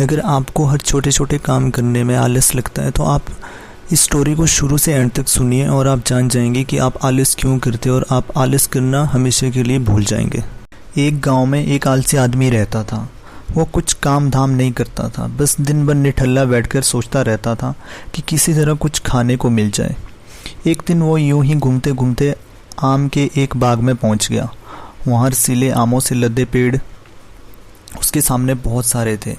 अगर आपको हर छोटे छोटे काम करने में आलस लगता है तो आप इस स्टोरी को शुरू से एंड तक सुनिए और आप जान जाएंगे कि आप आलस क्यों करते हो और आप आलस करना हमेशा के लिए भूल जाएंगे। एक गांव में एक आलसी आदमी रहता था। वो कुछ काम धाम नहीं करता था, बस दिन भर निठल्ला बैठकर सोचता रहता था कि किसी तरह कुछ खाने को मिल जाए। एक दिन वो यूं ही घूमते घूमते आम के एक बाग में पहुंच गया। वहाँ रसीले आमों से लदे पेड़ उसके सामने बहुत सारे थे।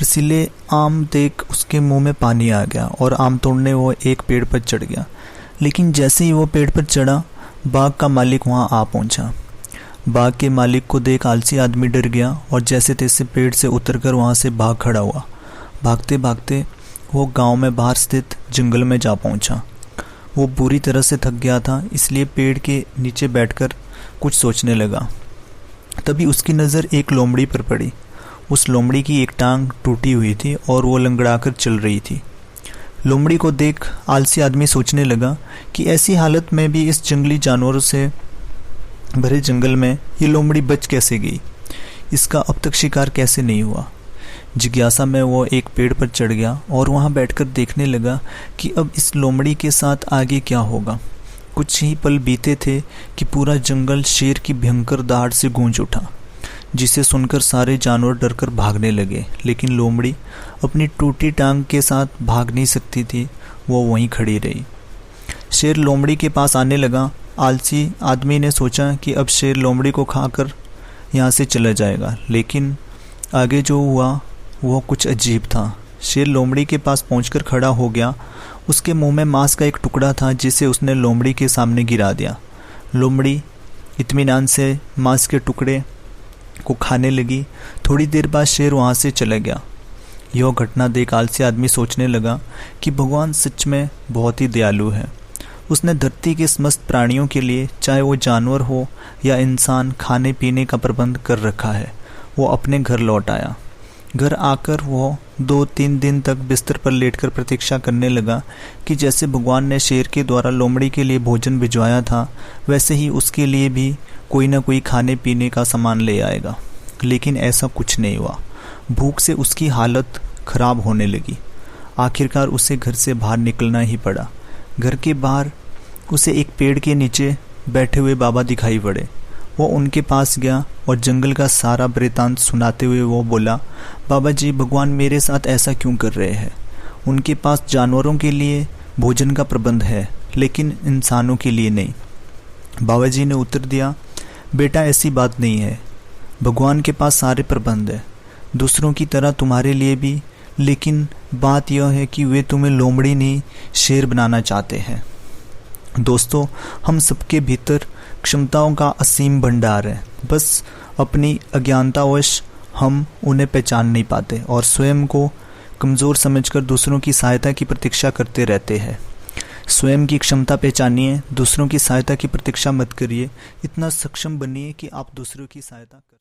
रसीले आम देख उसके मुंह में पानी आ गया और आम तोड़ने वो एक पेड़ पर चढ़ गया। लेकिन जैसे ही वो पेड़ पर चढ़ा, बाग का मालिक वहाँ आ पहुंचा। बाग के मालिक को देख आलसी आदमी डर गया और जैसे तैसे पेड़ से उतरकर वहाँ से भाग खड़ा हुआ। भागते भागते वो गांव में बाहर स्थित जंगल में जा पहुंचा। वो बुरी तरह से थक गया था, इसलिए पेड़ के नीचे बैठकर कुछ सोचने लगा। तभी उसकी नज़र एक लोमड़ी पर पड़ी। उस लोमड़ी की एक टांग टूटी हुई थी और वो लंगड़ाकर चल रही थी। लोमड़ी को देख आलसी आदमी सोचने लगा कि ऐसी हालत में भी इस जंगली जानवरों से भरे जंगल में ये लोमड़ी बच कैसे गई, इसका अब तक शिकार कैसे नहीं हुआ। जिज्ञासा में वो एक पेड़ पर चढ़ गया और वहाँ बैठकर देखने लगा कि अब इस लोमड़ी के साथ आगे क्या होगा। कुछ ही पल बीते थे कि पूरा जंगल शेर की भयंकर दहाड़ से गूंज उठा, जिसे सुनकर सारे जानवर डरकर भागने लगे। लेकिन लोमड़ी अपनी टूटी टांग के साथ भाग नहीं सकती थी, वो वहीं खड़ी रही। शेर लोमड़ी के पास आने लगा। आलसी आदमी ने सोचा कि अब शेर लोमड़ी को खाकर यहाँ से चला जाएगा, लेकिन आगे जो हुआ वह कुछ अजीब था। शेर लोमड़ी के पास पहुंचकर खड़ा हो गया। उसके मुंह में मांस का एक टुकड़ा था, जिसे उसने लोमड़ी के सामने गिरा दिया। लोमड़ी इत्मीनान से मांस के टुकड़े को खाने लगी। थोड़ी देर बाद शेर वहाँ से चला गया। यह घटना देख आलसी आदमी सोचने लगा कि भगवान सच में बहुत ही दयालु है। उसने धरती के समस्त प्राणियों के लिए, चाहे वो जानवर हो या इंसान, खाने पीने का प्रबंध कर रखा है। वो अपने घर लौट आया। घर आकर वो 2-3 दिन तक बिस्तर पर लेटकर प्रतीक्षा करने लगा कि जैसे भगवान ने शेर के द्वारा लोमड़ी के लिए भोजन भिजवाया था, वैसे ही उसके लिए भी कोई ना कोई खाने पीने का सामान ले आएगा। लेकिन ऐसा कुछ नहीं हुआ। भूख से उसकी हालत खराब होने लगी। आखिरकार उसे घर से बाहर निकलना ही पड़ा। घर के बाहर उसे एक पेड़ के नीचे बैठे हुए बाबा दिखाई पड़े। वो उनके पास गया और जंगल का सारा वृतांत सुनाते हुए वो बोला, बाबा जी, भगवान मेरे साथ ऐसा क्यों कर रहे हैं? उनके पास जानवरों के लिए भोजन का प्रबंध है, लेकिन इंसानों के लिए नहीं। बाबा जी ने उत्तर दिया, बेटा ऐसी बात नहीं है। भगवान के पास सारे प्रबंध है, दूसरों की तरह तुम्हारे लिए भी, लेकिन बात यह है कि वे तुम्हें लोमड़ी नहीं शेर बनाना चाहते हैं। दोस्तों, हम सबके भीतर क्षमताओं का असीम भंडार है, बस अपनी अज्ञानतावश हम उन्हें पहचान नहीं पाते और स्वयं को कमज़ोर समझकर दूसरों की सहायता की प्रतीक्षा करते रहते हैं। स्वयं की क्षमता पहचानिए, दूसरों की सहायता की प्रतीक्षा मत करिए। इतना सक्षम बनिए कि आप दूसरों की सहायता कर